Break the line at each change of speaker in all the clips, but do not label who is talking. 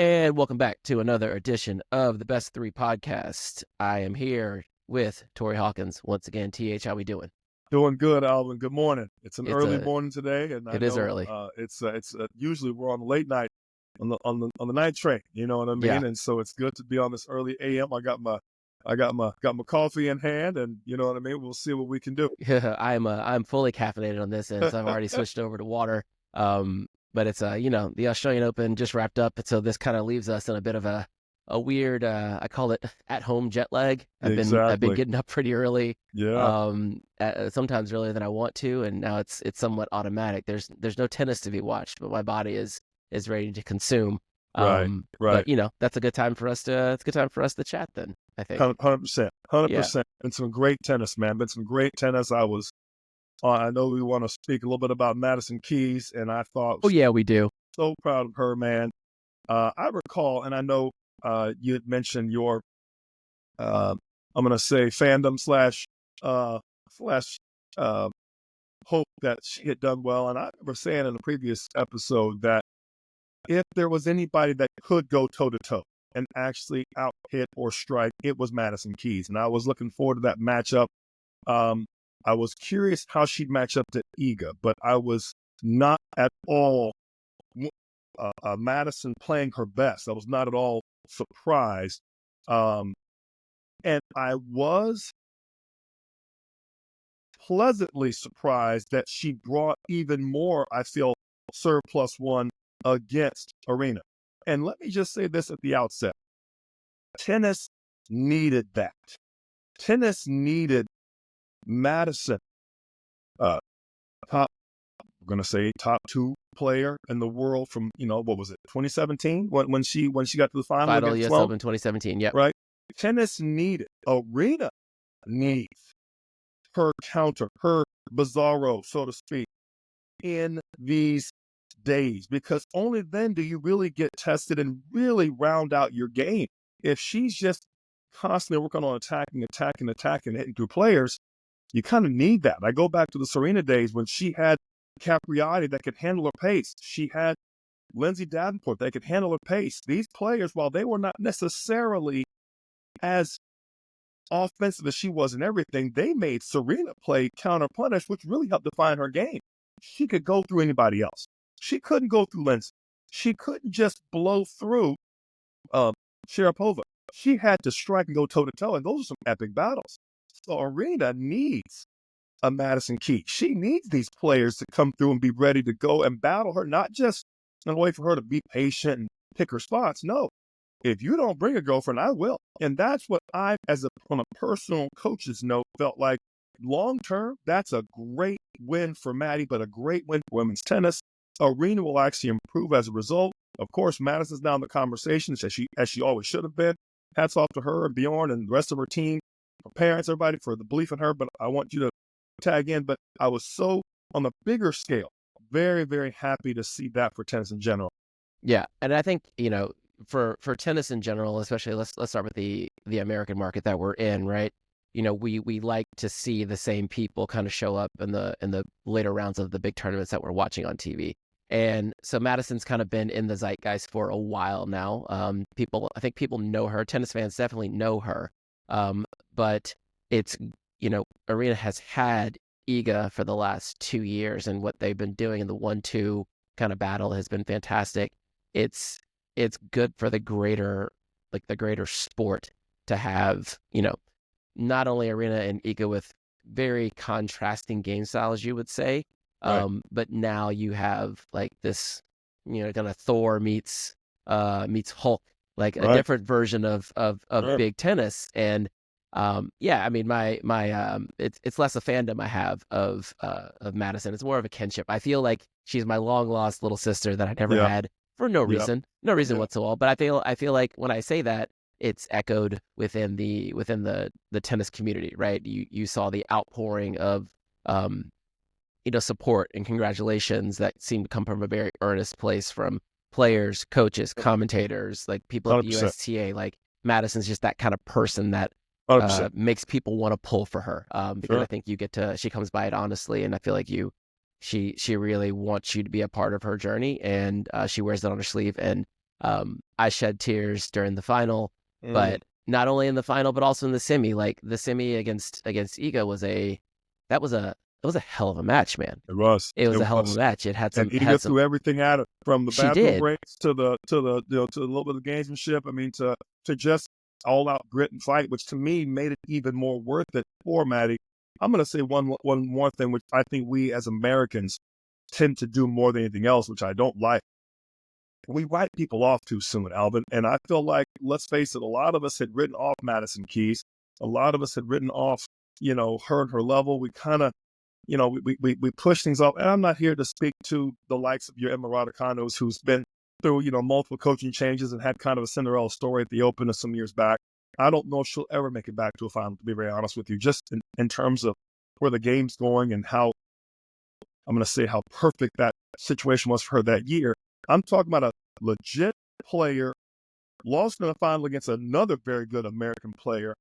And welcome back to another edition of the Best Three podcast. I am here with Torrey Hawkins once again. TH, how we doing?
Doing good, Alvin. Good morning. It's an early morning today, and I
It
know
is early.
It's usually we're on the late night on the night train. You know what I mean?
Yeah.
And so it's good to be on this early AM. I got my coffee in hand, and you know what I mean. We'll see what we can do.
Yeah, I'm fully caffeinated on this end, so I've already switched over to water. But it's the Australian Open just wrapped up, so this kind of leaves us in a bit of a weird I call it at home jet lag. I've been getting up pretty early.
Yeah.
Sometimes earlier than I want to, and now it's somewhat automatic. There's no tennis to be watched, but my body is ready to consume.
Right.
But that's a good time for us to chat then, I think.
100%. Been some great tennis, man. Been some great tennis. I know we want to speak a little bit about Madison Keys, and I thought,
oh yeah, we do.
So proud of her, man. I recall, and I know you had mentioned your, I'm going to say fandom slash hope that she had done well. And I remember saying in a previous episode that if there was anybody that could go toe to toe and actually out hit or strike, it was Madison Keys. And I was looking forward to that matchup. I was curious how she'd match up to Iga, but I was not at all Madison playing her best. I was not at all surprised. And I was pleasantly surprised that she brought even more, I feel, serve +1 against Arena. And let me just say this at the outset. Tennis needed that. Tennis needed Madison, top 2 player in the world from, what was it, 2017 when she got to the final
US Open 2017. Yep.
Right. Tennis needed, Arena needs her counter, her bizarro, so to speak, in these days, because only then do you really get tested and really round out your game. If she's just constantly working on attacking, hitting through players, you kind of need that. I go back to the Serena days when she had Capriati that could handle her pace. She had Lindsay Davenport that could handle her pace. These players, while they were not necessarily as offensive as she was in everything, they made Serena play counter-punish, which really helped define her game. She could go through anybody else. She couldn't go through Lindsay. She couldn't just blow through Sharapova. She had to strike and go toe-to-toe, and those are some epic battles. So Arena needs a Madison Keys. She needs these players to come through and be ready to go and battle her, not just in a way for her to be patient and pick her spots. No, if you don't bring a girlfriend, I will. And that's what I, on a personal coach's note, felt like long-term, that's a great win for Maddie, but a great win for women's tennis. Arena will actually improve as a result. Of course, Madison's now in the conversation, as she always should have been. Hats off to her and Bjorn and the rest of her team, her parents, everybody, for the belief in her. But I want you to tag in. But I was so, on the bigger scale, very, very happy to see that for tennis in general.
Yeah, and I think, for tennis in general, especially let's start with the American market that we're in, right? We like to see the same people kind of show up in the later rounds of the big tournaments that we're watching on TV. And so Madison's kind of been in the zeitgeist for a while now. I think people know her. Tennis fans definitely know her. But it's, Arena has had Iga for the last 2 years, and what they've been doing in the 1-2 kind of battle has been fantastic. It's good for the greater sport to have, not only Arena and Iga with very contrasting game styles, you would say,
right.
But now you have like this, kind of Thor meets Hulk, like a different version of big tennis. And I mean, my it's less a fandom I have of Madison. It's more of a kinship. I feel like she's my long lost little sister that I never had for no reason whatsoever. But I feel like when I say that, it's echoed within the tennis community, right? You saw the outpouring of support and congratulations that seemed to come from a very earnest place from players, coaches, commentators, like people at the
100%.
USTA. Like Madison's just that kind of person that makes people want to pull for her. Because I think she comes by it honestly, and I feel like she really wants you to be a part of her journey, and she wears it on her sleeve. And I shed tears during the final,
Mm.
but not only in the final, but also in the semi. Like the semi against Iga was a hell of a match, man.
It was.
It was
It
a hell of a
was.
match. It had
And
some
Edith threw everything at it, from the
she
bathroom
did.
breaks to the to a little bit of gamesmanship. I mean, to just all out grit and fight, which to me made it even more worth it for Maddie. I'm going to say one more thing, which I think we as Americans tend to do more than anything else, which I don't like. We write people off too soon, Alvin. And I feel like, let's face it, a lot of us had written off Madison Keys. A lot of us had written off, her and her level. We kind of, we push things off. And I'm not here to speak to the likes of your Emma Raducanos, who's been through, multiple coaching changes and had kind of a Cinderella story at the Open some years back. I don't know if she'll ever make it back to a final, to be very honest with you, just in terms of where the game's going and how, I'm going to say how perfect that situation was for her that year. I'm talking about a legit player, lost in a final against another very good American player.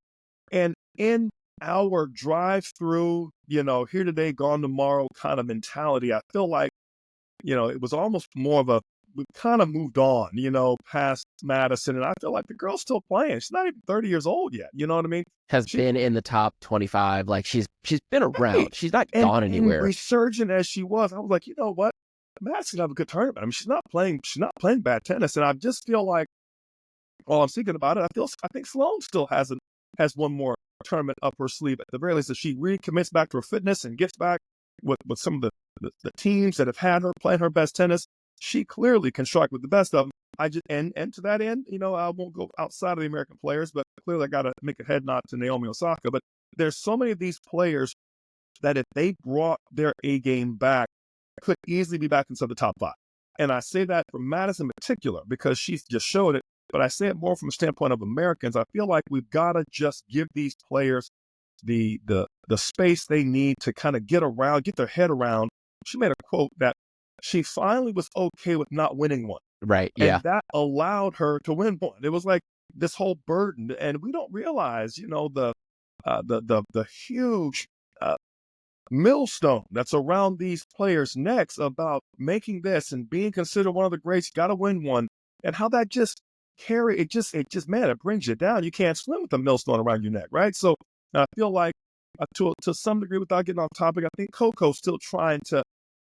And in our drive-through, here today, gone tomorrow kind of mentality, I feel like, it was almost more of we kind of moved on, past Madison. And I feel like the girl's still playing. She's not even 30 years old yet. You know what I mean?
has been in the top 25. Like she's been around.
Right.
She's not gone anywhere.
And resurgent as she was, I was like, you know what? Madison have a good tournament. I mean, she's not playing bad tennis. And I just feel like, while I'm thinking about it, I think Sloane still has one more tournament up her sleeve at the very least. If she recommits back to her fitness and gets back with some of the teams that have had her playing her best tennis, she clearly can strike with the best of them. And to that end, I won't go outside of the American players, but clearly I got to make a head nod to Naomi Osaka. But there's so many of these players that if they brought their A game back, could easily be back inside the top 5. And I say that for Madison in particular because she's just showed it. But I say it more from a standpoint of Americans. I feel like we've got to just give these players the space they need to kind of get their head around. She made a quote that she finally was okay with not winning one.
Right. Yeah.
And that allowed her to win one. It was like this whole burden. And we don't realize, the huge millstone that's around these players' necks about making this and being considered one of the greats, got to win one. And how that just man, it brings you down. You can't swim with a millstone around your neck, right? So I feel like to some degree, without getting off topic, I think Coco's still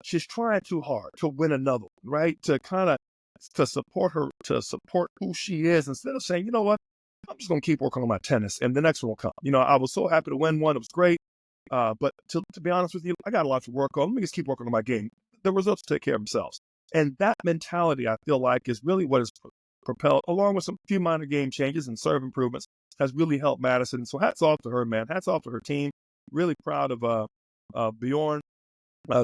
she's trying too hard to win another one, right? To kind of to support who she is, instead of saying, you know what, I'm just going to keep working on my tennis and the next one will come. I was so happy to win one. It was great. But to be honest with you, I got a lot to work on. Let me just keep working on my game. The results take care of themselves. And that mentality, I feel like, is really what has propelled, along with some few minor game changes and serve improvements, has really helped Madison. So hats off to her, man. Hats off to her team. Really proud of Bjorn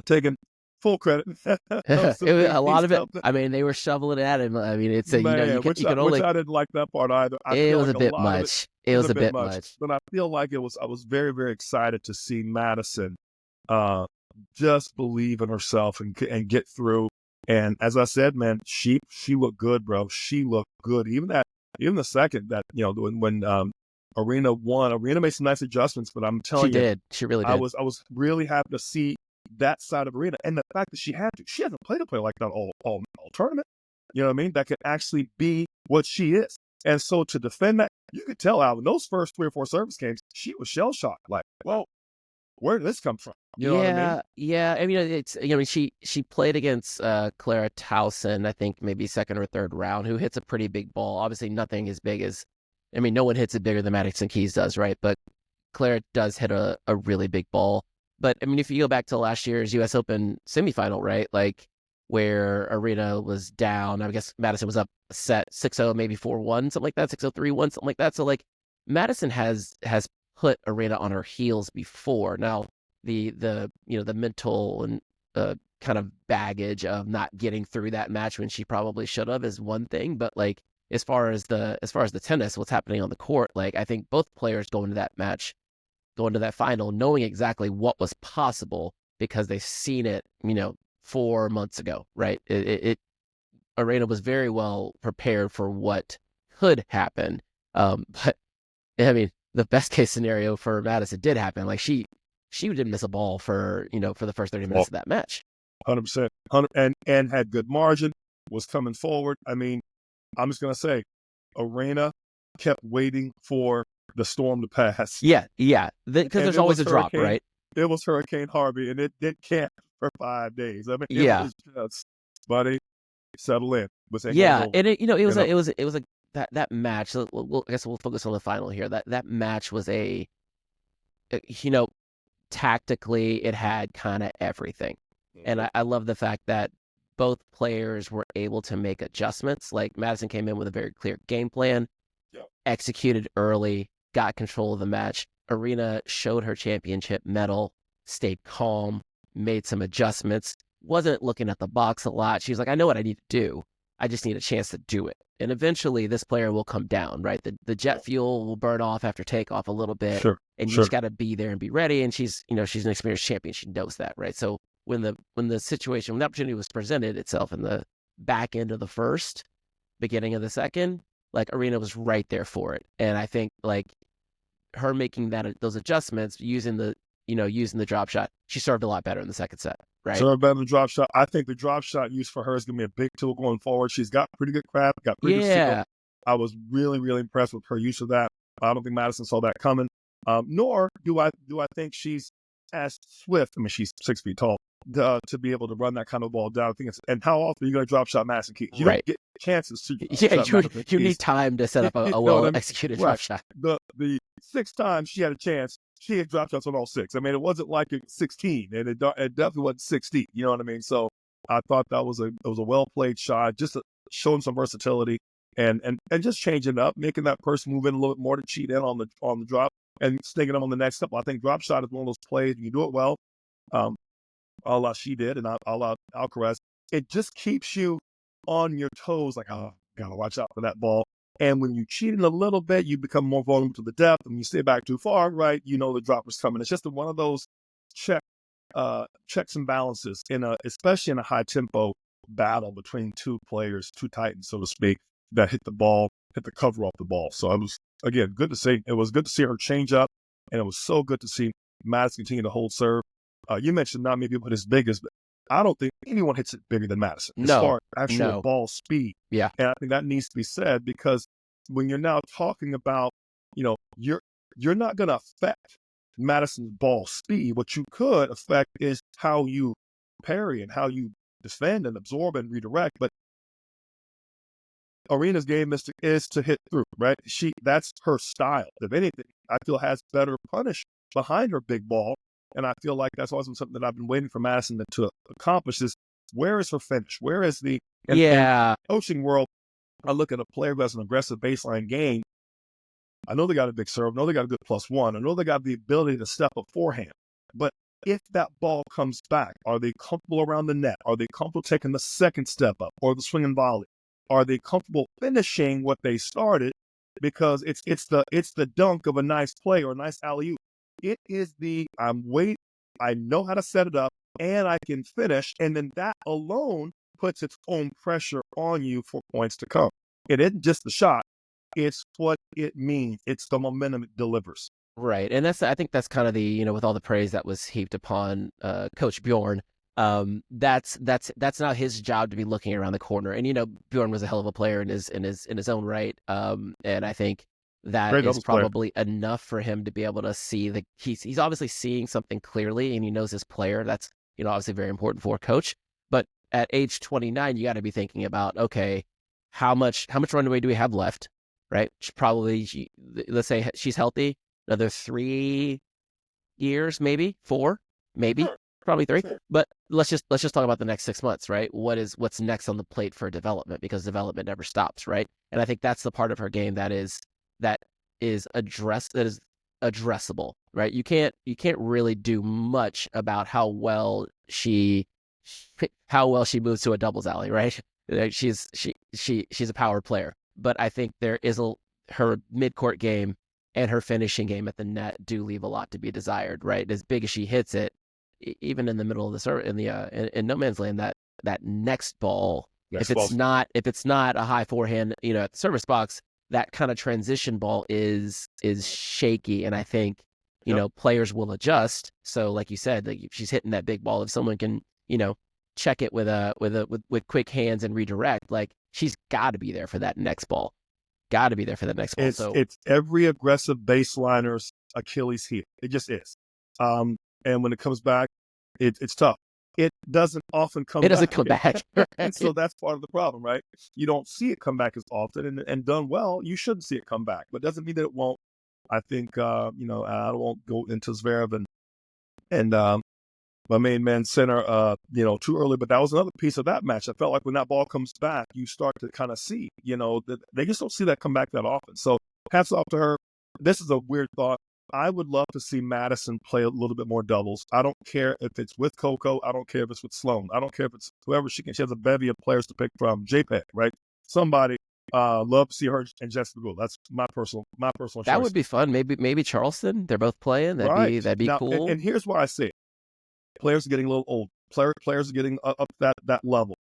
taking full credit.
A lot of it. I mean, they were shoveling at him. I mean, it's
which I didn't like that part either.
It was a bit much. It was a bit much.
But I feel like I was very, very excited to see Madison just believe in herself and get through. And as I said, man, she looked good, bro. She looked good. Even the second that, when Arena won, Arena made some nice adjustments, but I'm telling you,
she really did.
I was really happy to see that side of Arena, and the fact that she hasn't played a player like that all tournament. You know what I mean? That could actually be what she is. And so to defend that, you could tell, Alvin, those first 3 or 4 service games, she was shell shocked. Like, well, where did this come from? You know what I mean?
Yeah. I mean, it's she played against Clara Towson, I think maybe second or third round, who hits a pretty big ball. Obviously, nothing as big as, no one hits it bigger than Madison Keys does, right? But Clara does hit a really big ball. But if you go back to last year's U.S. Open semifinal, right, like where Arena was down, I guess Madison was up a set 6-0, maybe 4-1, something like that, 6-0, 3-1, something like that. So like Madison has put Arena on her heels before. Now the mental and kind of baggage of not getting through that match when she probably should have is one thing, but like as far as the tennis, what's happening on the court, like I think both players go into that final knowing exactly what was possible because they've seen it, 4 months ago, right? Arena was very well prepared for what could happen. But the best case scenario for Madison did happen. Like she didn't miss a ball for the first 30 minutes of that match.
100%, and had good margin, was coming forward. I mean, I'm just gonna say, Arena kept waiting for the storm to pass.
Yeah, because
And
there's
it
always
was
a drop, right?
It was Hurricane Harvey, and it camped for 5 days. I mean, it
Yeah,
was just, buddy, settle in. This ain't going
yeah,
over.
and it
You
was
know,
a that match. So I guess we'll focus on the final here. That match was you know, tactically it had kind of everything, and I love the fact that both players were able to make adjustments. Like Madison came in with a very clear game plan,
yeah.
executed early, got control of the match. Arena showed her championship medal, stayed calm, made some adjustments, wasn't looking at the box a lot. She was like, I know what I need to do. I just need a chance to do it. And eventually this player will come down, right? The jet fuel will burn off after takeoff a little bit.
Sure,
And you
sure.
just got to be there and be ready. And she's an experienced champion. She knows that, right? So when the opportunity was presented itself in the back end of the first, beginning of the second, like Arena was right there for it. And I think like her making those adjustments using the drop shot, she served a lot better in the second set, right?
Serve better than drop shot. I think the drop shot use for her is going to be a big tool going forward. She's got pretty good craft, got pretty good skill. I was really, really impressed with her use of that. I don't think Madison saw that coming. Nor do I think she's as swift. I mean, she's 6 feet tall to be able to run that kind of ball down. I think and how often are you going to drop shot Madison Keys? You don't get chances to
you need time to set up a well-executed drop shot.
The 6 times she had a chance, she had drop shots on all 6. I mean, it wasn't like 16, and it definitely wasn't 16. You know what I mean? So I thought that was a well-played shot, just showing some versatility and just changing it up, making that person move in a little bit more to cheat in on the drop and sneaking them on the next step. I think drop shot is one of those plays, you do it well, a la she did, and a la Alcaraz. It just keeps you on your toes, like, oh, gotta watch out for that ball. And when you cheat in a little bit, you become more vulnerable to the depth. And you stay back too far, right? You know the drop is coming. It's just one of those checks and balances especially in a high tempo battle between two players, two titans, so to speak, that hit the cover off the ball. So it was, again, good to see. It was good to see her change up, and it was so good to see Madison continue to hold serve. You mentioned not many people hit as big as, I don't think anyone hits it bigger than Madison as far as actual ball speed.
Yeah.
And I think that needs to be said, because when you're now talking about, you're not going to affect Madison's ball speed. What you could affect is how you parry and how you defend and absorb and redirect. But Arena's game is to hit through, right? That's her style. If anything, I feel has better punish behind her big ball. And I feel like that's also something that I've been waiting for Madison to accomplish is, where is her finish? Where is in coaching world, I look at a player who has an aggressive baseline game. I know they got a big serve. I know they got a good +1. I know they got the ability to step up forehand. But if that ball comes back, are they comfortable around the net? Are they comfortable taking the second step up or the swing and volley? Are they comfortable finishing what they started? Because it's the dunk of a nice play or a nice alley-oop. It is I know how to set it up and I can finish. And then that alone puts its own pressure on you for points to come. It isn't just the shot. It's what it means. It's the momentum it delivers.
Right. And I think that's kind of the, with all the praise that was heaped upon Coach Bjorn, that's not his job to be looking around the corner. And, Bjorn was a hell of a player in his own right. And I think that
Great
is probably enough for him to be able to see he's obviously seeing something clearly, and he knows his player. That's, obviously very important for a coach. But at age 29, you got to be thinking about, okay, how much runway do we have left? Right? Let's say she's healthy, another 3 years, maybe 4, maybe probably 3. Sure. But let's just talk about the next 6 months, right? What's next on the plate for development, because development never stops, right? And I think that's the part of her game that is addressable, right? You can't really do much about how well she moves to a doubles alley, right? She's a power player, but I think there is her mid-court game and her finishing game at the net do leave a lot to be desired, right? As big as she hits it, even in the middle of the serve in no man's land, that next ball, if it's not a high forehand, at the service box, that kind of transition ball is shaky, and I think players will adjust. So, like you said, like if she's hitting that big ball, if someone can check it with quick hands and redirect, like she's got to be there for that next ball. Got to be there for that next ball.
It's every aggressive baseliner's Achilles heel. It just is. And when it comes back, it's tough. It doesn't often come back.
It doesn't come back.
And so that's part of the problem, right? You don't see it come back as often, and done well, you shouldn't see it come back. But doesn't mean that it won't. I think, I won't go into Zverev and my main man Sinner, too early. But that was another piece of that match. I felt like when that ball comes back, you start to kind of see, that they just don't see that come back that often. So hats off to her. This is a weird thought. I would love to see Madison play a little bit more doubles. I don't care if it's with Coco. I don't care if it's with Sloane. I don't care if it's whoever she can. She has a bevy of players to pick from. JPEG, right? Somebody. Love to see her and Jessica Gould. That's my personal choice.
That would be fun. Maybe Charleston. They're both playing. That'd be
now,
cool.
And here's why I say it. Players are getting a little old. Players are getting up that level.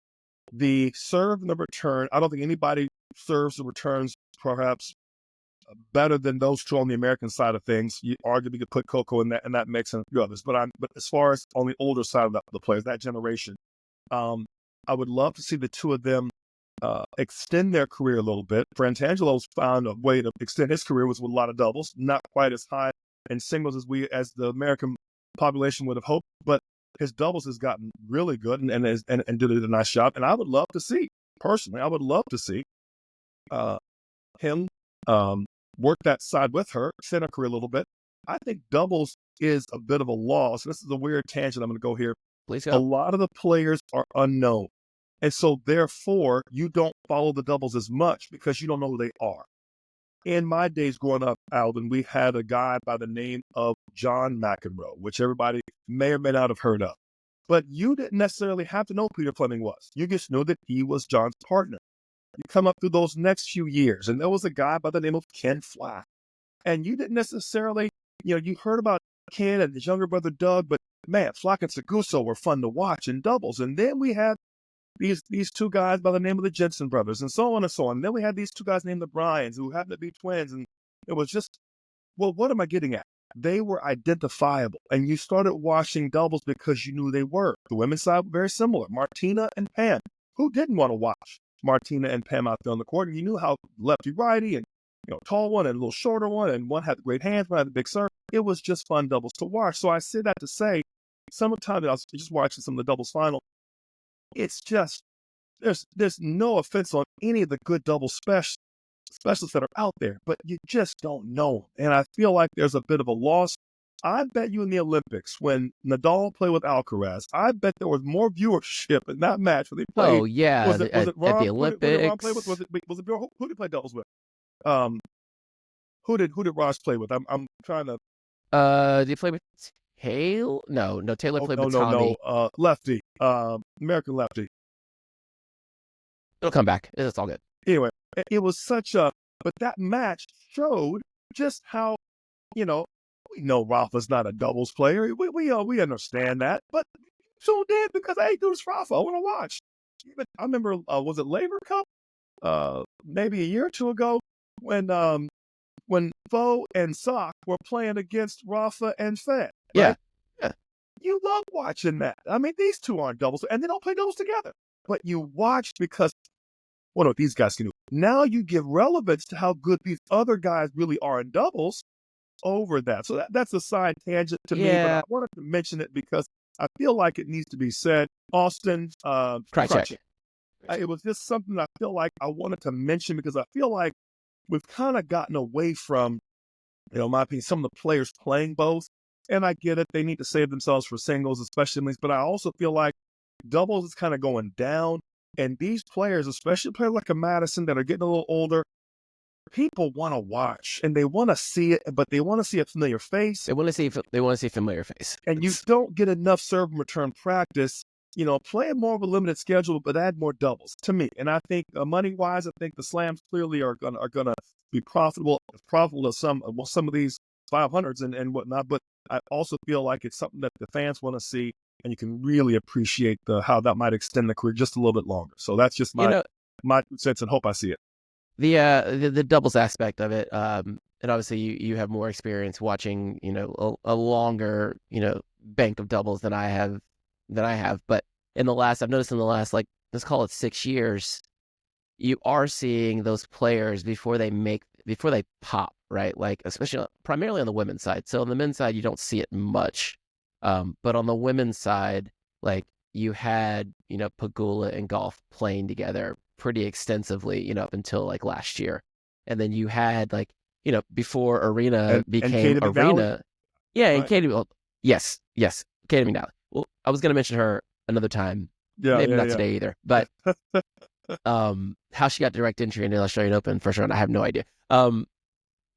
The serve and the return, I don't think anybody serves and returns perhaps better than those two on the American side of things. You arguably could put Coco in that mix and a few others. But as far as on the older side of the players, that generation, I would love to see the two of them extend their career a little bit. Frantangelo's found a way to extend his career was with a lot of doubles, not quite as high in singles as the American population would have hoped, but his doubles has gotten really good and did a nice job. And I would love to see, personally, him work that side with her, extend her career a little bit. I think doubles is a bit of a loss. This is a weird tangent I'm going to go here.
Please go.
A lot of the players are unknown. And so therefore, you don't follow the doubles as much because you don't know who they are. In my days growing up, Alvin, we had a guy by the name of John McEnroe, which everybody may or may not have heard of. But you didn't necessarily have to know who Peter Fleming was. You just knew that he was John's partner. You come up through those next few years, and there was a guy by the name of Ken Flack. And you didn't necessarily, you heard about Ken and his younger brother Doug, but man, Flack and Seguso were fun to watch in doubles. And then we had these two guys by the name of the Jensen brothers, and so on and so on. And then we had these two guys named the Bryans, who happened to be twins. And it was just, well, what am I getting at? They were identifiable. And you started watching doubles because you knew they were. The women's side, very similar. Martina and Pam. Who didn't want to watch Martina and Pam out there on the court? And you knew how lefty-righty and, tall one and a little shorter one, and one had the great hands, one had the big serve. It was just fun doubles to watch. So I say that to say, sometimes I was just watching some of the doubles final. It's just, there's no offense on any of the good double specialists that are out there, but you just don't know. And I feel like there's a bit of a loss. I bet you in the Olympics, when Nadal played with Alcaraz, I bet there was more viewership in that match when they played.
Oh, yeah.
Was it Ron,
at the Olympics.
Who did Ron play with? Was it Bill? Who did he play doubles with? Who did Ross play with? I'm trying to.
Did he play with Taylor? No, Taylor played with Tommy.
No. Lefty. American lefty.
It'll come back. It's all good.
Anyway, it was but that match showed just how, we know Rafa's not a doubles player. We understand that, but so did because hey, dude, it's Rafa. I want to watch. Even I remember, was it Labor Cup? Maybe a year or two ago when Fo and Sock were playing against Rafa and Fed. Right?
Yeah.
You love watching that. I mean, these two aren't doubles, and they don't play doubles together. But you watch because, what what these guys can do. Now you give relevance to how good these other guys really are in doubles over that. So that's a side tangent to me, but I wanted to mention it because I feel like it needs to be said. Austin,
Krajicek.
It was just something I feel like I wanted to mention because I feel like we've kind of gotten away from, in my opinion, some of the players playing both. And I get it. They need to save themselves for singles, especially in these. But I also feel like doubles is kind of going down. And these players, especially players like a Madison that are getting a little older, people want to watch and they want to see it, but they want to see a familiar face.
They want to see a familiar face.
And you don't get enough serve and return practice. Play more of a limited schedule, but add more doubles to me. And I think money-wise, I think the slams clearly are gonna be profitable to some of these 500s and whatnot. But I also feel like it's something that the fans want to see, and you can really appreciate how that might extend the career just a little bit longer. So that's just my sense and hope I see it.
The doubles aspect of it, and obviously you have more experience watching, a longer, bank of doubles than I have. But I've noticed in the last, like, let's call it 6 years, you are seeing those players before they pop, right? Like especially primarily on the women's side. So on the men's side, you don't see it much, but on the women's side, like you had Pagula and Golf playing together pretty extensively, up until like last year, and then you had like before Arena became
Katie McNally,
Arena, yeah, and
right?
Katie, well, yes, Katie McNally. Well, I was gonna mention her another time, maybe not today either, but how she got direct entry into the Australian Open first round, I have no idea.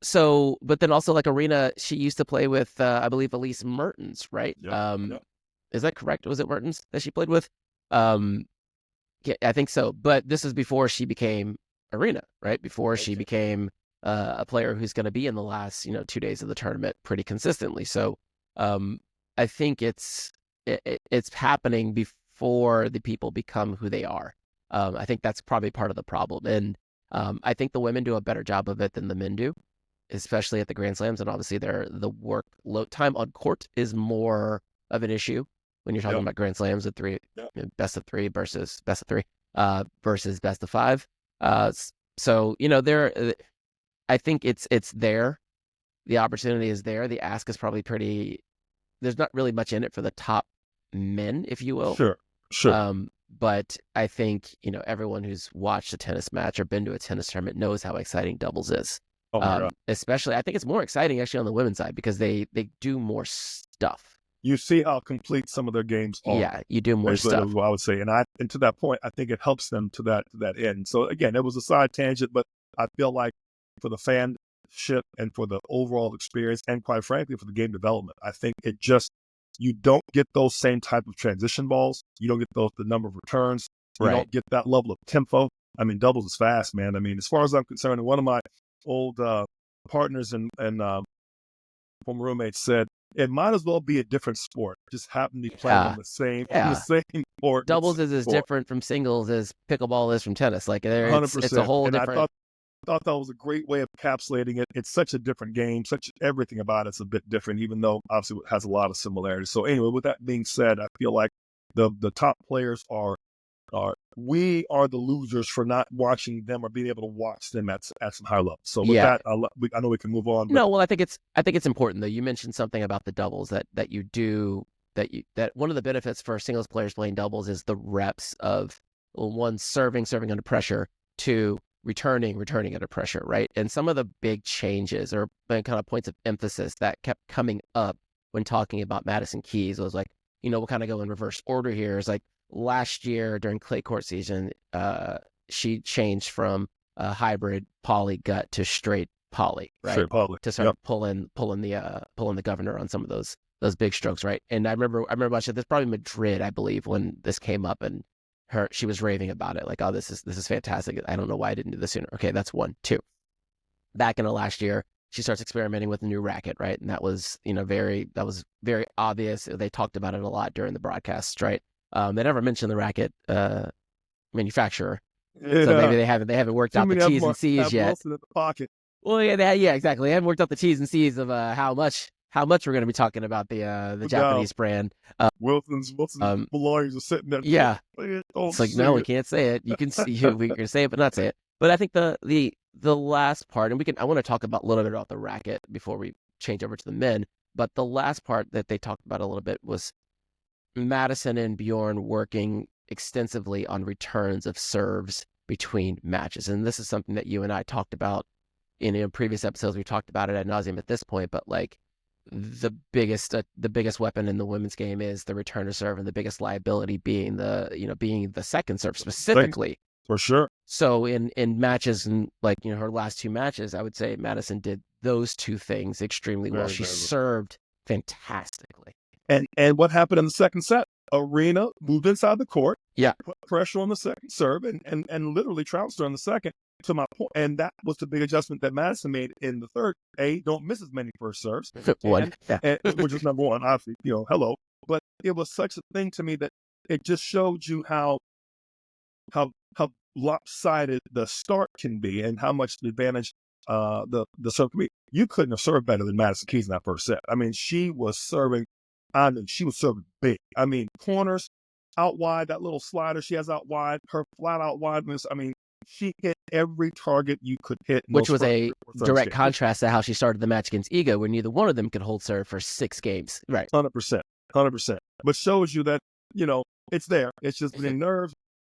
So, but then also like Arena, she used to play with, I believe, Elise Mertens, right?
Yep.
Is that correct? Was it Mertens that she played with? Yeah, I think so. But this is before she became Arena, right? Before she became a player who's going to be in the last, 2 days of the tournament pretty consistently. So, I think it's happening before the people become who they are. I think that's probably part of the problem, and I think the women do a better job of it than the men do, especially at the Grand Slams. And obviously, the work load time on court is more of an issue when you're talking about Grand Slams at best of three versus best of three, versus best of five. So I think it's there. The opportunity is there. The ask is probably pretty. There's not really much in it for the top men, if you will.
Sure.
But I think everyone who's watched a tennis match or been to a tennis tournament knows how exciting doubles is.
Oh my God.
Especially, I think it's more exciting actually on the women's side because they do more stuff.
You see how complete some of their games are.
Yeah, you do more stuff.
What I would say, and to that point, I think it helps them to that end. So again, it was a side tangent, but I feel like for the fanship and for the overall experience, and quite frankly for the game development, I think it just you don't get those same type of transition balls. You don't get the number of returns. You don't get that level of tempo. I mean, doubles is fast, man. I mean, as far as I'm concerned, one of my old partners and former roommates said, it might as well be a different sport. Just happen to be playing on the same court.
Doubles is as different from singles as pickleball is from tennis. Like it's a whole different.
I thought that was a great way of encapsulating it. It's such a different game. Everything about it's a bit different, even though obviously it has a lot of similarities. So anyway, with that being said, I feel like the top players we are the losers for not watching them or being able to watch them at some high level. So with that, I know we can move on.
No, well, I think it's important though. You mentioned something about the doubles that one of the benefits for singles players playing doubles is the reps of one serving under pressure, two returning under pressure, right? And some of the big changes or kind of points of emphasis that kept coming up when talking about Madison Keys was like, we'll kind of go in reverse order here. It's like last year during clay court season, she changed from a hybrid poly gut to straight poly, right?
Straight poly.
To start pulling the governor on some of those big strokes, right? And I remember watching this probably Madrid, I believe, when this came up, and she was raving about it, like, oh, this is fantastic. I don't know why I didn't do this sooner. Okay, that's one. Two, back in the last year, she starts experimenting with a new racket, right? And that was very obvious. They talked about it a lot during the broadcast, right? They never mentioned the racket manufacturer, so maybe they haven't worked out the T's and C's yet.
In the pocket.
Well, yeah, exactly. They haven't worked out the T's and C's of how much we're going to be talking about the Japanese brand.
Wilson's lawyers are sitting there.
Yeah, it's like, no, we can't say it. You can see we can say it, but not say it. But I think the last part, and I want to talk about a little bit about the racket before we change over to the men. But the last part that they talked about a little bit was Madison and Bjorn working extensively on returns of serves between matches. And this is something that you and I talked about in previous episodes. We talked about it ad nauseum at this point, but like the biggest weapon in the women's game is the return of serve, and the biggest liability being the second serve specifically.
For sure.
So in matches, and like, her last two matches, I would say Madison did those two things extremely well. She served fantastically.
And what happened in the second set? Arena moved inside the court.
Yeah.
Put pressure on the second serve and literally trounced her on the second, to my point. And that was the big adjustment that Madison made in the third. Don't miss as many first serves.
One.
Which is number one, obviously, hello. But it was such a thing to me that it just showed you how lopsided the start can be and how much advantage the serve can be. You couldn't have served better than Madison Keys in that first set. I mean, she was serving big. I mean, corners, out wide, that little slider she has out wide, her flat out wideness. I mean, she hit every target you could hit in
which
those
was a direct
games.
contrast to how she started the match against Iga, where neither one of them could hold serve for 6 games. Right.
100%. But shows you that, it's there. It's just the nerves,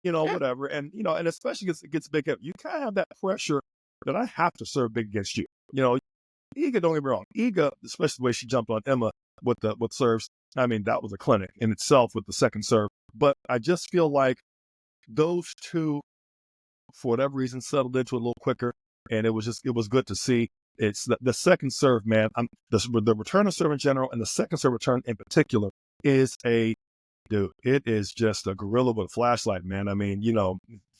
whatever. And, and especially against big hit, you kind of have that pressure that I have to serve big against you. Iga, don't get me wrong. Iga, especially the way she jumped on Emma with serves, I mean, that was a clinic in itself with the second serve. But I just feel like those two, for whatever reason, settled into it a little quicker. And it was good to see. It's the second serve, man. The return of serve in general and the second serve return in particular is dude, it is just a gorilla with a flashlight, man. I mean,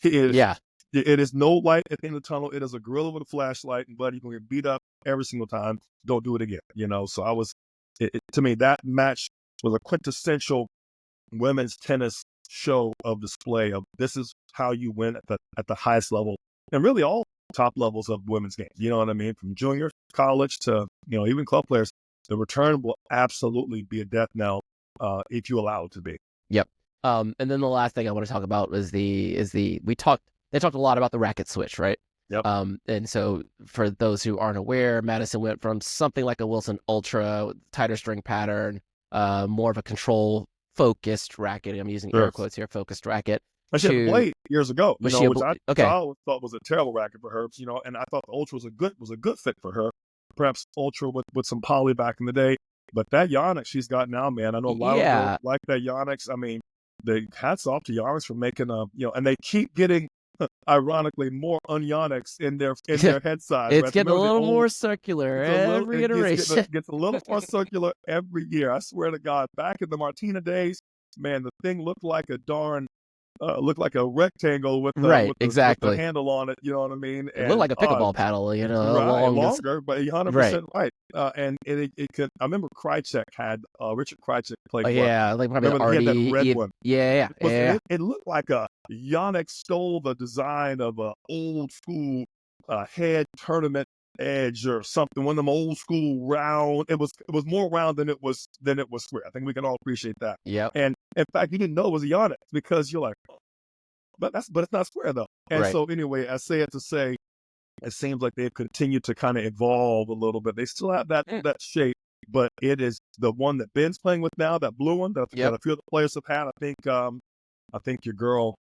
it is no light at the end of the tunnel. It is a gorilla with a flashlight, and buddy, you're gonna get beat up every single time. Don't do it again. So to me, that match was a quintessential women's tennis show of display of this is how you win at the highest level, and really all top levels of women's games. You know what I mean? From junior college to even club players, the return will absolutely be a death knell if you allow it to be.
Yep. And then the last thing I want to talk about they talked a lot about the racket switch, right?
Yep.
And so for those who aren't aware, Madison went from something like a Wilson Ultra, tighter string pattern, more of a control focused racket. I'm using air quotes here, focused racket.
She had played years ago, which I always thought was a terrible racket for her, and I thought the Ultra was a good fit for her. Perhaps Ultra with some poly back in the day. But that Jannik she's got now, man, I know a lot of girls like that Jannik. I mean, the hats off to Jannik for making and they keep getting, ironically, more un-Janniks in their head size.
It's getting a little more circular every iteration.
It gets a little more circular every year. I swear to God, back in the Martina days, man, the thing looked like a darn looked like a rectangle with the handle on it. You know what I mean?
It looked like a pickleball paddle,
longer, but 100% right. And it could. I remember Krajicek had Richard Krajicek played.
Like probably
remember he had that red one.
Yeah.
It looked like a Jannik stole the design of a old school head tournament edge or something. One of them old school round. It was more round than it was square. I think we can all appreciate that.
Yeah.
And in fact, you didn't know it was a Jannik because you're like, but it's not square though. And so anyway, I say it to say, it seems like they've continued to kind of evolve a little bit. They still have that shape, but it is the one that Ben's playing with now, that blue one that a few of the players have had. I think your girl.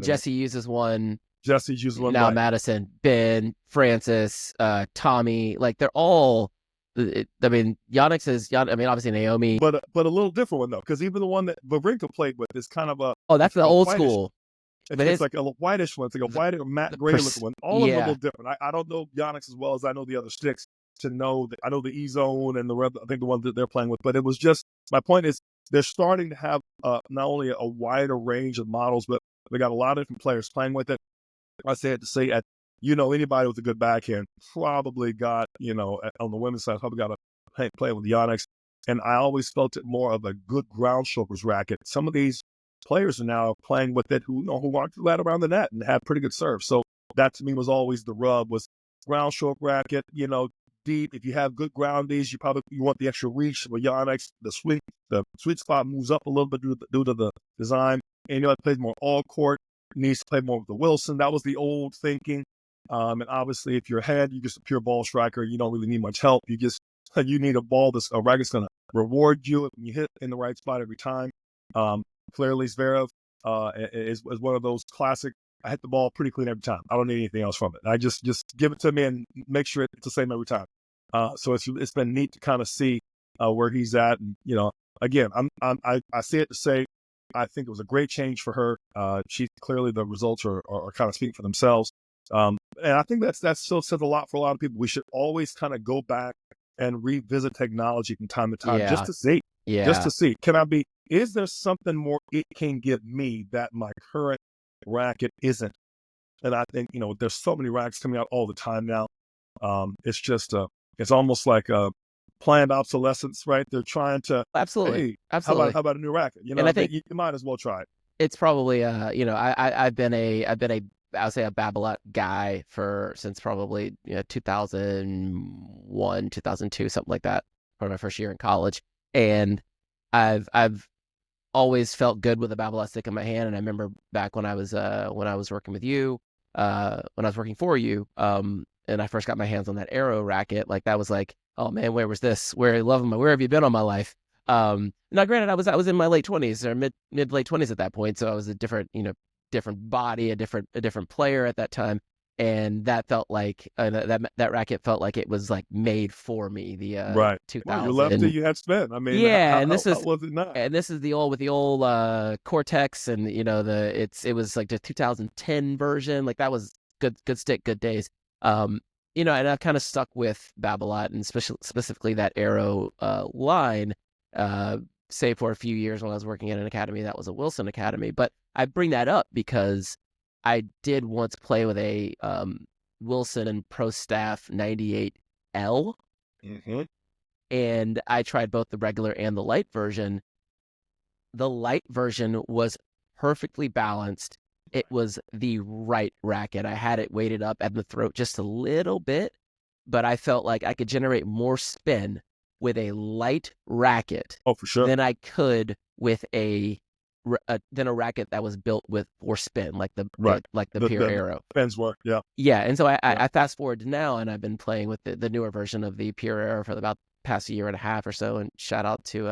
Jessie uses one.
Jesse's using one
now.
right.
Madison, Ben, Francis, Tommy, like they're all. Jannik's is. Obviously Naomi,
but a little different one though, because even the one that Wawrinka played with is kind of a.
Oh, that's the old
whitish,
school.
It's like a whitish one. It's like a white or matte gray looking one. All of them are a little different. I don't know Jannik's as well as I know the other sticks to know that I know the E-Zone and I think the one that they're playing with. But it was just, my point is they're starting to have not only a wider range of models, but they got a lot of different players playing with it. I say it to say anybody with a good backhand probably got, on the women's side, probably got to play with the Jannik's. And I always felt it more of a good ground strokers racket. Some of these players are now playing with it who aren't too bad around the net and have pretty good serve. So that to me was always the rub, was ground stroke racket, deep. If you have good groundies, you want the extra reach with Jannik's. The sweet spot moves up a little bit due to the design. And it plays more all court, needs to play more with the Wilson. That was the old thinking. And obviously if you're ahead, you're just a pure ball striker. You don't really need much help. You need a ball a racket's going to reward you when you hit in the right spot every time. Clearly Zverev is one of those classic, I hit the ball pretty clean every time. I don't need anything else from it. I just give it to me and make sure it's the same every time. So it's been neat to kind of see where he's at. And, again, I say it to say, I think it was a great change for her. She clearly, the results are kind of speaking for themselves. And I think that still says a lot for a lot of people. We should always kind of go back and revisit technology from time to time just to see. Yeah. Just to see. Is there something more it can give me that my current racket isn't? And I think, there's so many rackets coming out all the time now. It's just, it's almost like a planned obsolescence, right? They're trying to,
absolutely.
How about a new racket?
And I think
you might as well try it.
It's probably, I've been I would say a Babolat guy since probably 2001, 2002, something like that, for my first year in college. And I've always felt good with a Babolat stick in my hand. And I remember back when I was working with you, when I was working for you, and I first got my hands on that Arrow racket, like that was like, oh man, where was this? Where have you been all my life? Now granted, I was in my late 20s or mid late 20s at that point, so I was a different, different body, a different player at that time. And that felt like that racket felt like it was like made for me. The
Right. Well, you left it,
2000,
you had spent. I mean,
yeah,
how,
and
how, how was it not?
this is the old with the old Cortex, and it was like the 2010 version. Like that was good stick, good days. Um, and I kind of stuck with Babolat and specifically that Arrow line, uh, save for a few years when I was working at an academy that was a Wilson Academy. But I bring that up because I did once play with a Wilson and Pro Staff 98L,
Mm-hmm.
and I tried both the regular and the light version. The light version was perfectly balanced. It was the right racket. I had it weighted up at the throat just a little bit, but I felt like I could generate more spin with a light racket
Oh, for sure.
than I could with than a racket that was built with for spin, like
Right.
the Pure
The
Arrow.
Pens were, yeah.
Yeah, and so
Yeah.
I fast forward to now, and I've been playing with the newer version of the Pure Arrow for about past year and a half or so. And shout out to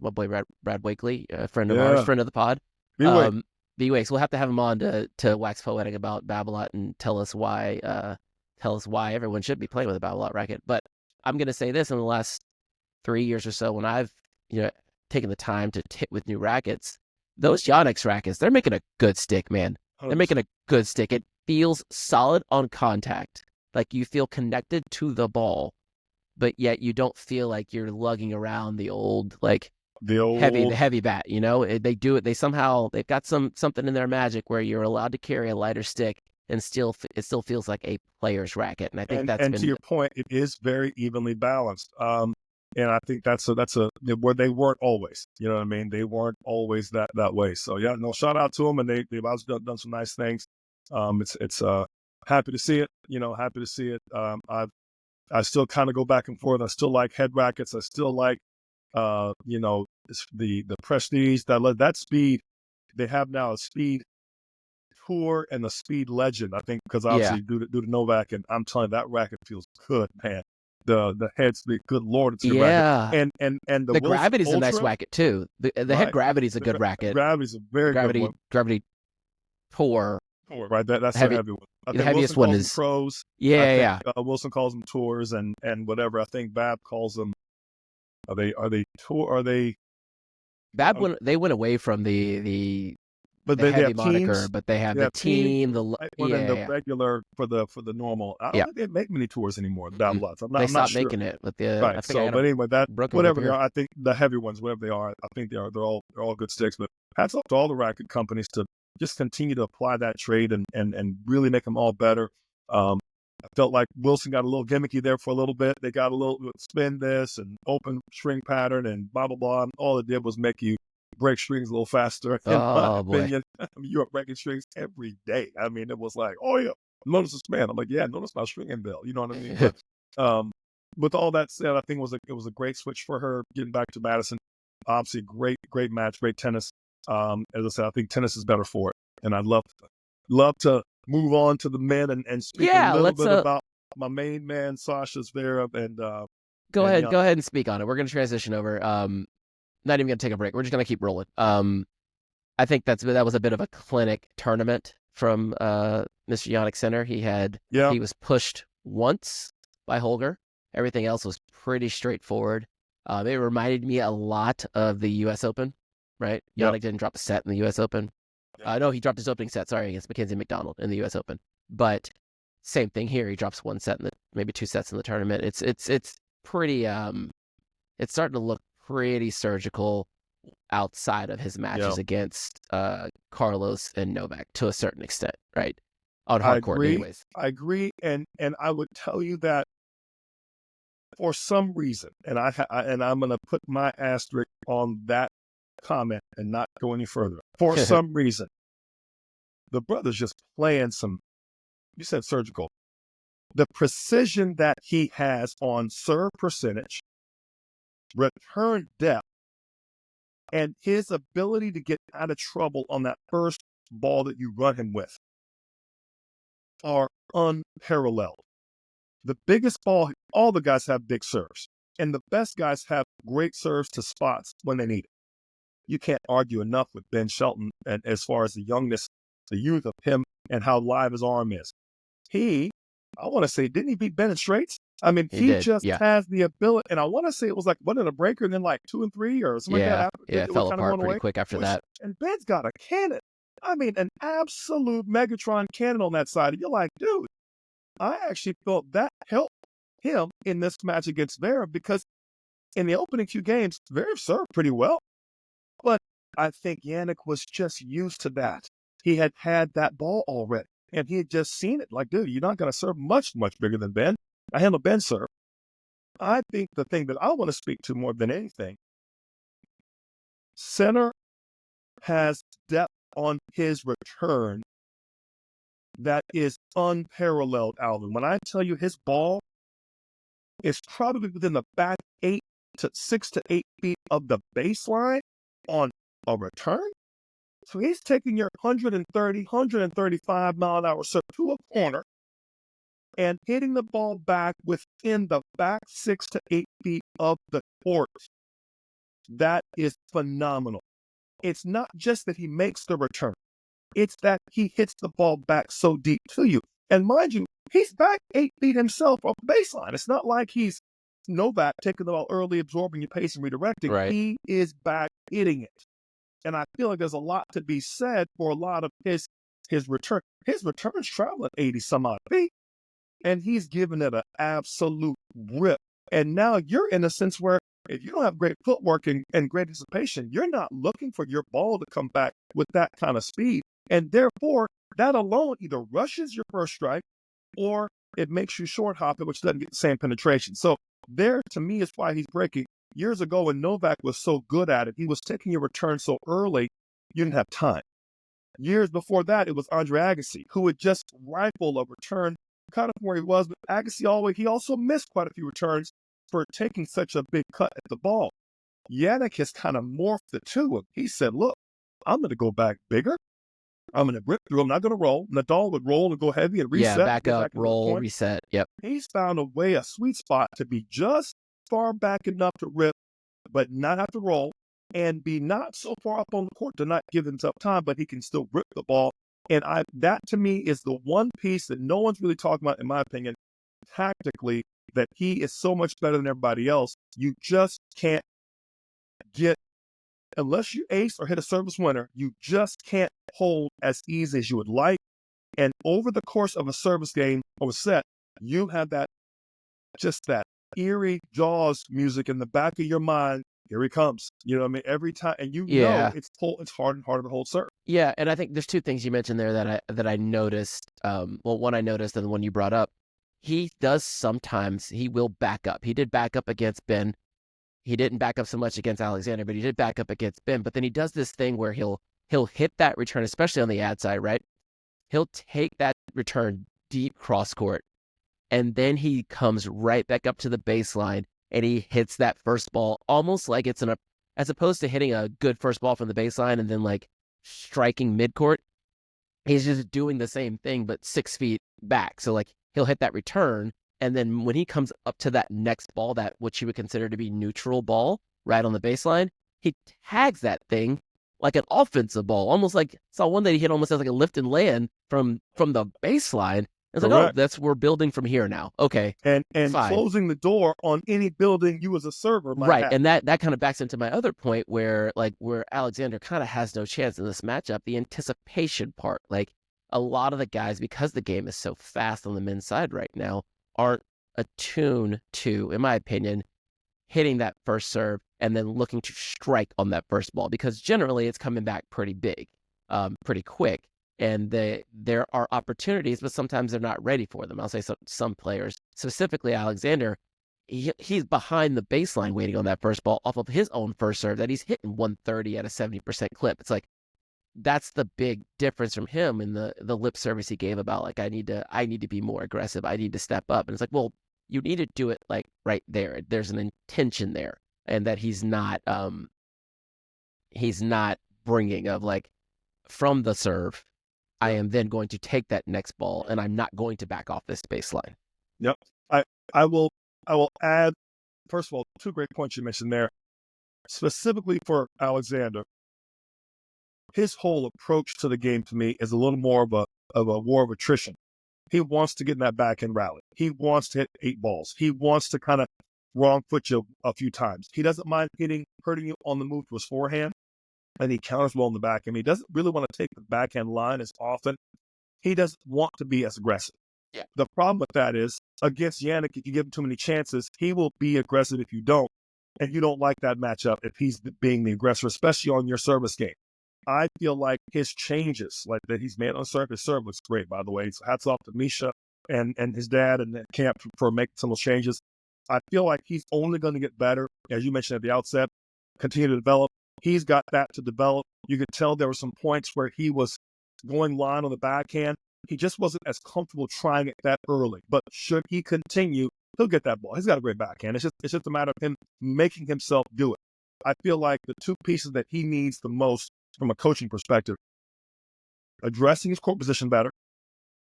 my boy Brad Wakely, a friend of ours,
Yeah.
friend of the pod.
B-Way.
B-Wakes. We'll have to have him on to wax poetic about Babolat and tell us why everyone should be playing with a Babolat racket. But I'm gonna say this: in the last 3 years or so, when I've taken the time to hit with new rackets, those Yonex rackets, they're making a good stick, man. They're
100%.
making a good stick. It feels solid on contact. Like you feel connected to the ball, but yet you don't feel like you're lugging around the old
The
the
old,
heavy bat. They do it. They've got something in their magic where you're allowed to carry a lighter stick and it still feels like a player's racket. And I think that's
and to
been
your point, it is very evenly balanced. And I think that's where they weren't always. You know what I mean? They weren't always that way. So yeah, no, shout out to them, and they've also done some nice things. It's happy to see it. Happy to see it. I still kind of go back and forth. I still like head rackets. I still like the Prestige, that speed. They have now a speed tour and the speed legend. I think because
yeah.
obviously due to Novak, and I'm telling you, that racket feels good, man. The head speed, good lord, it's a good racket.
Yeah.
And the
The
Wilson
Gravity's a nice
Ultra,
racket too. The head
right?
Gravity's a
The
good racket.
Gravity's a very good one.
Gravity Tour.
Tour, right? That's a
Heavy
heavy one. I
the
think
heaviest
Wilson
one
calls them
is
pros. I
yeah,
think
yeah.
Wilson calls them tours and whatever. I think Bab calls them. Are they tour? Are they?
They went away from
But
the
they
heavy
have
moniker,
teams.
but they have
They
the
have teams,
team,
right? Well, then
yeah,
the
yeah.
regular for the normal. I don't
Yeah.
think they make many tours anymore. Down
Mm.
lots.
They
I'm not
stopped
sure.
making it with the
Right.
I think I
So,
got a
but anyway, that
broken grip
whatever they
here.
are, I think the heavy ones, whatever they are, I think they're all good sticks. But hats off to all the racket companies to just continue to apply that trade and really make them all better. I felt like Wilson got a little gimmicky there for a little bit. They got a little spin this and open string pattern and blah blah blah. And all it did was make you break strings a little faster, in my
Oh boy.
opinion. I mean, you were breaking strings every day. I mean, it was like, oh yeah, notice the span. I'm like, yeah, notice my stringing bell. You know what I mean? But um, with all that said, I think it was a great switch for her getting back to Madison. Obviously, great match, great tennis. As I said, I think tennis is better for it, and I'd love to move on to the men and speak a
Yeah,
little
let's
bit about my main man, Sasha Zverev,
go
and
ahead and speak on it. We're gonna transition over. Not even gonna take a break. We're just gonna keep rolling. I think that was a bit of a clinic tournament from Mr. Jannik Sinner.
yeah,
He was pushed once by Holger. Everything else was pretty straightforward. It reminded me a lot of the U.S. Open, right?
yeah,
Jannik didn't drop a set in the U.S. Open.
yeah.
No, he dropped his opening set, sorry, against Mackenzie McDonald in the U.S. Open. But same thing here. He drops one set maybe two sets in the tournament. It's pretty it's starting to look pretty surgical outside of his
Yeah.
matches against Carlos and Novak to a certain extent, right? On
I
hard court,
agree.
anyways.
I agree, and I would tell you that for some reason, and I'm going to put my asterisk on that comment and not go any further. For some reason, the brother's just playing some. You said surgical. The precision that he has on serve percentage, return depth, And his ability to get out of trouble on that first ball that you run him with are unparalleled. The biggest ball, all the guys have big serves, and the best guys have great serves to spots when they need it. You can't argue enough with Ben Shelton, and as far as the youngness, the youth of him, and how live his arm is. I want to say, didn't he beat Ben in straights? I mean,
He
he
did.
just
Yeah.
has the ability, and I want to say it was like, what, a breaker, and then like 2 and 3 or something like that.
Yeah.
After
Yeah.
it
It
was
fell
kind of
apart
going
pretty
away.
quick after that.
And Ben's got a cannon. I mean, an absolute Megatron cannon on that side. And you're like, dude, I actually felt that helped him in this match against Zverev, because in the opening few games, Zverev served pretty well. But I think Jannik was just used to that. He had that ball already, and he had just seen it. Like, dude, you're not going to serve much bigger than Ben. I handle Ben's serve. I think the thing that I want to speak to more than anything, Sinner has depth on his return that is unparalleled, Alvin. When I tell you his ball is probably within the back 6 to 8 feet of the baseline on a return. So he's taking your 130, 135 mile an hour serve to a corner and hitting the ball back within the back 6 to 8 feet of the court. That is phenomenal. It's not just that he makes the return. It's that he hits the ball back so deep to you. And mind you, he's back 8 feet himself off the baseline. It's not like he's Novak taking the ball early, absorbing your pace and redirecting.
Right.
He is back hitting it. And I feel like there's a lot to be said for a lot of his return. His return's traveling 80 some odd feet, and he's giving it an absolute rip. And now you're in a sense where if you don't have great footwork and great anticipation, you're not looking for your ball to come back with that kind of speed. And therefore, that alone either rushes your first strike or it makes you short hop it, which doesn't get the same penetration. So there, to me, is why he's breaking. Years ago, when Novak was so good at it, he was taking your return so early, you didn't have time. Years before that, it was Andre Agassi, who would just rifle a return kind of where he was. But Agassi he also missed quite a few returns for taking such a big cut at the ball. Jannik has kind of morphed the two. He said, look, I'm going to go back bigger. I'm going to rip through. I'm not going to roll. Nadal would roll and go heavy and reset.
Yeah, back up, roll, reset. Yep.
He's found a sweet spot to be just far back enough to rip, but not have to roll, and be not so far up on the court to not give himself time, but he can still rip the ball. And that to me is the one piece that no one's really talking about, in my opinion, tactically, that he is so much better than everybody else. You just can't unless you ace or hit a service winner, you just can't hold as easy as you would like. And over the course of a service game or a set, you have that eerie Jaws music in the back of your mind. Here he comes. You know what I mean? Every time, and know it's hard and harder to hold serve.
Yeah, and I think there's two things you mentioned there that I noticed. One I noticed, and the one you brought up. He does sometimes. He will back up. He did back up against Ben. He didn't back up so much against Alexander, but he did back up against Ben. But then he does this thing where he'll hit that return, especially on the ad side, right? He'll take that return deep cross court, and then he comes right back up to the baseline, and he hits that first ball almost like it's as opposed to hitting a good first ball from the baseline and then like striking midcourt. He's just doing the same thing, but 6 feet back. So like he'll hit that return, and then when he comes up to that next ball, that what you would consider to be neutral ball, right on the baseline, he tags that thing like an offensive ball, almost like saw one that he hit almost as like a lift and land from the baseline. It's like, oh, we're building from here now. Okay,
and
fine.
Closing the door on any building you as a server might
right,
have.
and that kind of backs into my other point where Alexander kind of has no chance in this matchup. The anticipation part, like a lot of the guys, because the game is so fast on the men's side right now, aren't attuned to, in my opinion, hitting that first serve and then looking to strike on that first ball, because generally it's coming back pretty big, pretty quick. And there are opportunities, but sometimes they're not ready for them. I'll say some players, specifically Alexander, he's behind the baseline waiting on that first ball off of his own first serve that he's hitting 130 at a 70% clip. It's like, that's the big difference from him in the lip service he gave about like, I need to be more aggressive. I need to step up. And it's like, well, you need to do it like right there. There's an intention there, and that he's not he's not bringing of like from the serve, I am then going to take that next ball and I'm not going to back off this baseline.
Yep. I will add, first of all, two great points you mentioned there. Specifically for Alexander, his whole approach to the game to me is a little more of a war of attrition. He wants to get in that backhand rally. He wants to hit 8 balls. He wants to kind of wrong foot you a few times. He doesn't mind hurting you on the move to his forehand, and he counters well on the backhand. He doesn't really want to take the backhand line as often. He doesn't want to be as aggressive.
Yeah.
The problem with that is, against Jannik, if you give him too many chances, he will be aggressive if you don't. And you don't like that matchup if he's being the aggressor, especially on your service game. I feel like his changes, like that he's made on serve, his serve looks great, by the way. So hats off to Misha and his dad and the camp for making some of those changes. I feel like he's only going to get better, as you mentioned at the outset, continue to develop. He's got that to develop. You could tell there were some points where he was going line on the backhand. He just wasn't as comfortable trying it that early. But should he continue, he'll get that ball. He's got a great backhand. It's just a matter of him making himself do it. I feel like the two pieces that he needs the most from a coaching perspective, addressing his court position better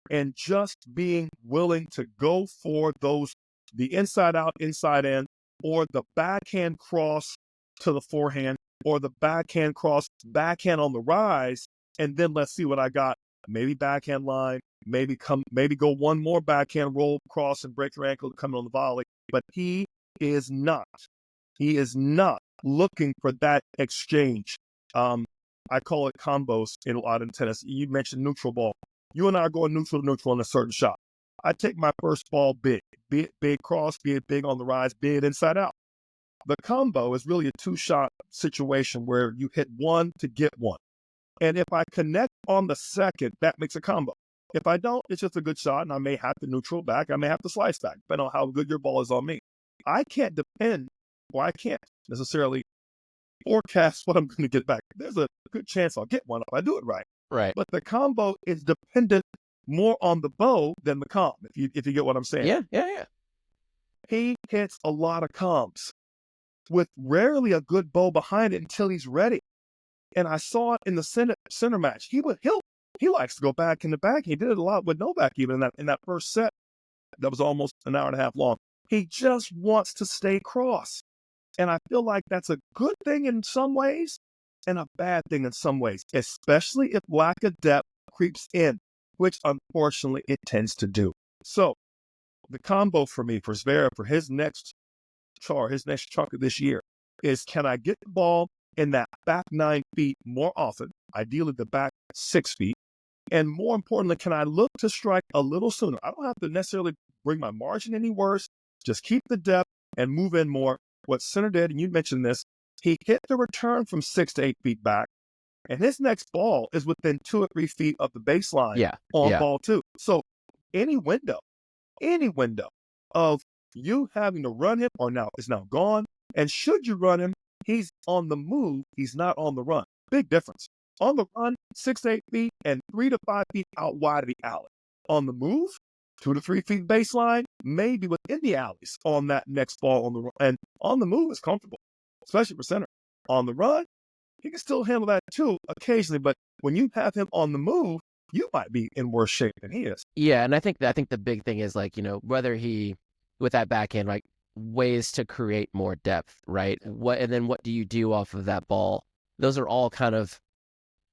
and just being willing to go for the inside out, inside in, or the backhand cross to the forehand, or the backhand cross, backhand on the rise, and then let's see what I got. Maybe backhand line, maybe go one more backhand roll cross and break your ankle coming on the volley. But he is not looking for that exchange. I call it combos a lot in tennis. You mentioned neutral ball. You and I are going neutral to neutral on a certain shot. I take my first ball big, be it big cross, be it big on the rise, be it inside out. The combo is really a 2-shot situation where you hit one to get one. And if I connect on the second, that makes a combo. If I don't, it's just a good shot, and I may have to neutral back. I may have to slice back, depending on how good your ball is on me. I can't necessarily forecast what I'm going to get back. There's a good chance I'll get one if I do it right.
Right.
But the combo is dependent more on the bow than the comb, if you get what I'm saying.
Yeah.
He hits a lot of combs with rarely a good bow behind it until he's ready. And I saw it in the center match. He likes to go back in the back. He did it a lot with Novak even in that first set. That was almost an hour and a half long. He just wants to stay cross. And I feel like that's a good thing in some ways and a bad thing in some ways, especially if lack of depth creeps in, which unfortunately it tends to do. So the combo for me, for Zverev, for his next chunk of this year, is can I get the ball in that back 9 feet more often, ideally the back 6 feet, and more importantly, can I look to strike a little sooner? I don't have to necessarily bring my margin any worse, just keep the depth and move in more. What Sinner did, and you mentioned this, he hit the return from 6 to 8 feet back, and his next ball is within 2 or 3 feet of the baseline on ball 2. So any window of you having to run him is now gone. And should you run him, he's on the move. He's not on the run. Big difference. On the run, 6 to 8 feet and 3 to 5 feet out wide of the alley. On the move, 2 to 3 feet baseline, maybe within the alleys on that next ball on the run. And on the move is comfortable, especially for Sinner. On the run, he can still handle that too occasionally. But when you have him on the move, you might be in worse shape than he is.
Yeah, and I think the big thing is like, whether he, with that backhand, like ways to create more depth, right? And then what do you do off of that ball? Those are all kind of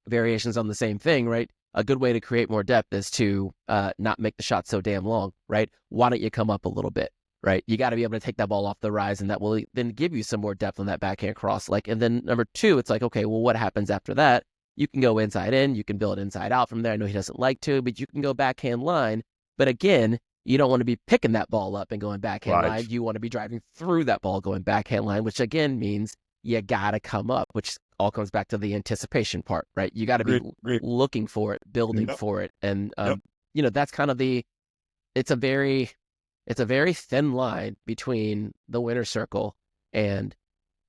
variations on the same thing, right? A good way to create more depth is to not make the shot so damn long, right? Why don't you come up a little bit, right? You got to be able to take that ball off the rise, and that will then give you some more depth on that backhand cross. And then number 2, it's like, okay, well, what happens after that? You can go inside in, you can build inside out from there. I know he doesn't like to, but you can go backhand line. But again, you don't want to be picking that ball up and going backhand line. You want to be driving through that ball going backhand line, which again means you got to come up, which all comes back to the anticipation part, right? You got to be looking for it, building for it. And, that's kind of it's a very thin line between the winner's circle and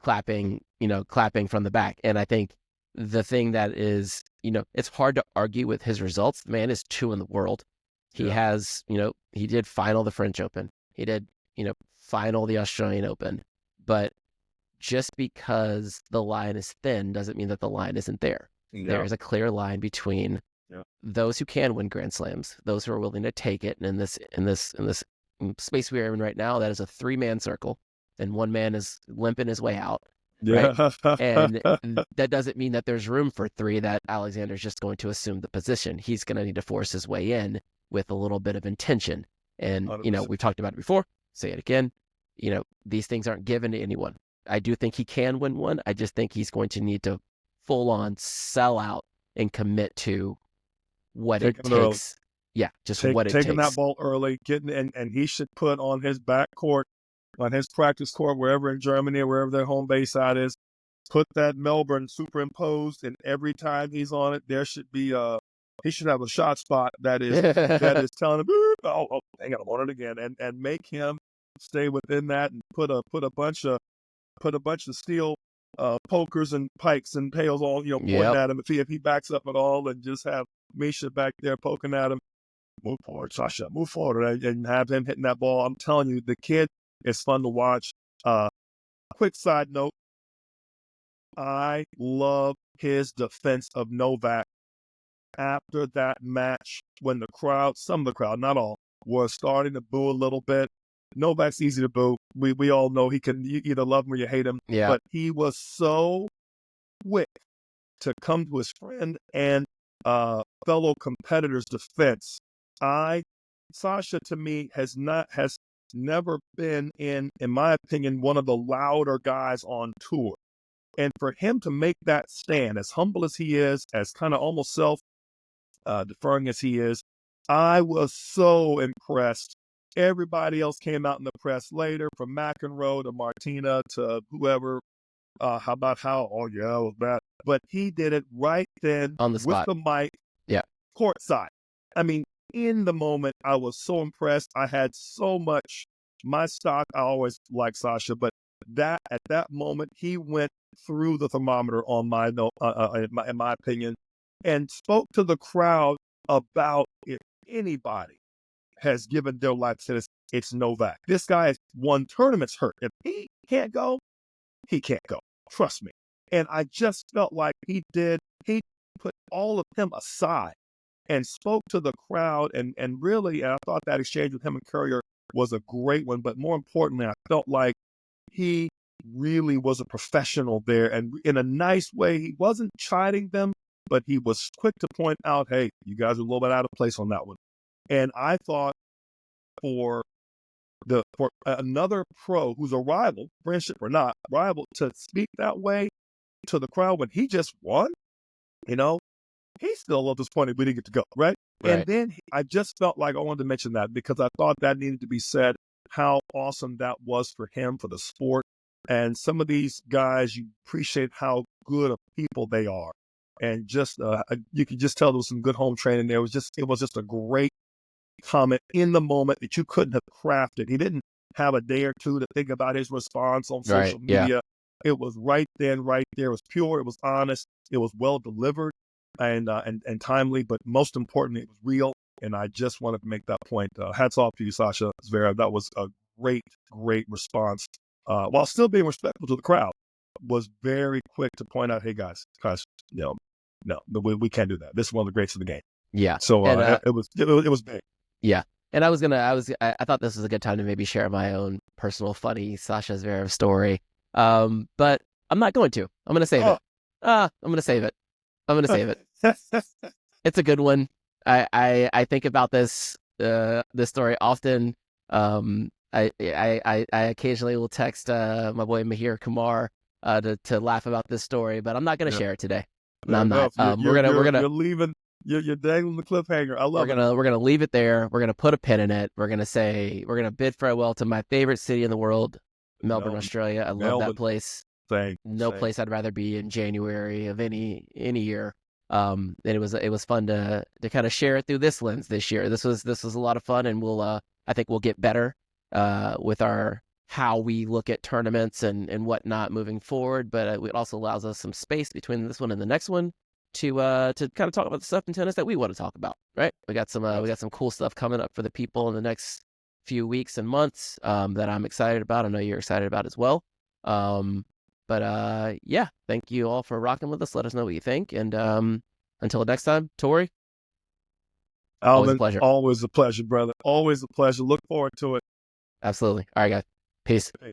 clapping from the back. And I think the thing that is, it's hard to argue with his results. The man is 2 in the world. He has, he did final the French Open. He did, final the Australian Open. But just because the line is thin doesn't mean that the line isn't there. There is a clear line between those who can win Grand Slams, those who are willing to take it. And in this space we are in right now, that is a 3-man circle, and one man is limping his way out. Right. And that doesn't mean that there's room for 3, that Alexander's just going to assume the position. He's going to need to force his way in with a little bit of intention. And,
100%.
We've talked about it before, say it again, these things aren't given to anyone. I do think he can win one. I just think he's going to need to full on sell out and commit to what it takes. Yeah, just what it takes.
Taking that ball early, getting and he should put on his back court, on his practice court, wherever in Germany or wherever their home base side is, put that Melbourne superimposed, and every time he's on it, there should be he should have a shot spot that is telling him, oh, hang on, I'm on it again, and make him stay within that, and put a bunch of steel pokers and pikes and pails all pointing at him if he backs up at all, and just have Misha back there poking at him. Move forward, Sasha, move forward, and have him hitting that ball. I'm telling you, the kid is fun to watch. Quick side note, I love his defense of Novak after that match, when the crowd, some of the crowd, not all, was starting to boo a little bit. Novak's easy to boo. We all know you either love him or you hate him.
Yeah.
But he was so quick to come to his friend and fellow competitor's defense. Sasha, to me, has never been in my opinion, one of the louder guys on tour. And for him to make that stand, as humble as he is, as kind of almost self-deferring as he is, I was so impressed. Everybody else came out in the press later, from McEnroe to Martina to whoever. How about how? Oh, yeah, it was bad. But he did it right then
on the spot
with the mic, courtside. I mean, in the moment, I was so impressed. I had so much. My stock, I always like Sasha, but at that moment, he went through the thermometer on in my opinion, and spoke to the crowd about, if anybody has given their life to this, it's Novak. This guy has won tournaments hurt. If he can't go, he can't go. Trust me. And I just felt like he put all of him aside and spoke to the crowd, and really, I thought that exchange with him and Courier was a great one. But more importantly, I felt like he really was a professional there, and in a nice way. He wasn't chiding them, but he was quick to point out, hey, you guys are a little bit out of place on that one. And I thought for another pro who's a rival, friendship or not, rival, to speak that way to the crowd when he just won, he's still disappointed we didn't get to go, right? And then I just felt like I wanted to mention that, because I thought that needed to be said, how awesome that was for him, for the sport. And some of these guys, you appreciate how good of people they are. And just you could just tell there was some good home training there. It was just a great comment in the moment that you couldn't have crafted. He didn't have a day or two to think about his response on social media. It was right then, right there. It was pure. It was honest. It was well delivered and timely. But most importantly, it was real. And I just wanted to make that point. Hats off to you, Sasha Zverev. That was a great, great response. While still being respectful to the crowd, was very quick to point out, hey guys, no, we can't do that. This is one of the greats of the game.
Yeah.
So it was big.
Yeah. And I thought this was a good time to maybe share my own personal funny Sasha Zverev story. But I'm not going to. I'm going to save it. I'm going to save it. I'm going to save it. It's a good one. I think about this story often. I occasionally will text my boy Mahir Kumar to laugh about this story, but I'm not going to share it today. No, I'm not.
You're leaving. You're dangling the cliffhanger. I love it.
We're gonna leave it there. We're gonna put a pin in it. We're gonna bid farewell to my favorite city in the world, Melbourne, Australia. I love that place. No place I'd rather be in January of any year. And it was fun to kind of share it through this lens this year. This was a lot of fun, and I think we'll get better with how we look at tournaments and whatnot moving forward. But it also allows us some space between this one and the next one to kind of talk about the stuff in tennis that we want to talk about. Right? We got some cool stuff coming up for the people in the next few weeks and months that I'm excited about. I know you're excited about as well. But yeah, thank you all for rocking with us. Let us know what you think. And until next time, Torrey, always a
Alvin,
pleasure.
always a pleasure, brother. Always a pleasure. Look forward to it.
Absolutely. All right, guys. Peace.
Hey.